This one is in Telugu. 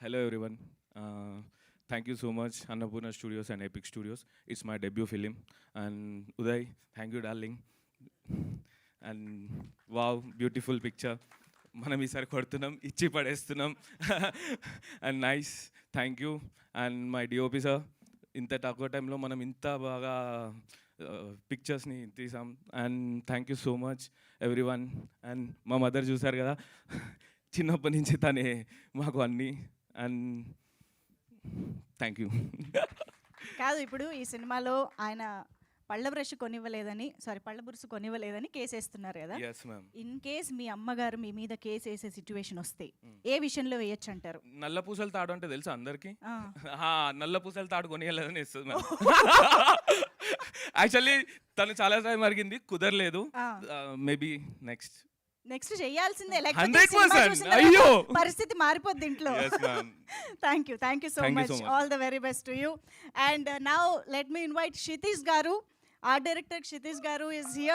Hello everyone. Thank you so much, Annapurna Studios and Epic Studios. It's my debut film. And Uday, thank you, darling. And wow, beautiful picture. మనం ఈసారి కొడుతున్నాం ఇచ్చి పడేస్తున్నాం and nice thank you and my DOP sir ఇంత తక్కువ టైంలో మనం ఇంత బాగా పిక్చర్స్ని తీసాం and thank you so much everyone and మా మదర్ చూసారు కదా చిన్నప్పటి నుంచి తనే మాకు అన్నీ అండ్ థ్యాంక్ యూ. కాదు, ఇప్పుడు ఈ సినిమాలో ఆయన పళ్ళ బ్రష్ పళ్ళ బురుసు కొనివ్వలేదని కేసు వేస్తున్నారు కదా. Yes ma'am. ఇన్ కేస్ మీ అమ్మగారు మీ మీద కేసు వేసే సిచ్యువేషన్ వస్తే ఏ విషయంలో వేయొచ్చు అంటారు? నల్ల పూసల తాడు అంటే తెలుసా అందరికి? నల్ల పూసల తాడు కొనియలేదని ఇస్తుంది మ్యామ్. యాక్చువల్లీ తను చాలా టైం అడిగింది, కుదరలేదు. మేబీ నెక్స్ట్ చేయాల్సిందే, 100%. అయ్యో, పరిస్థితి మారిపోద్ది ఇంట్లో. Thank you so much. All the very best to you. And now let me invite Kshitij గారు, ఆర్ట్ డైరెక్టర్ క్షితిజ్ గారు ఇస్ హియర్.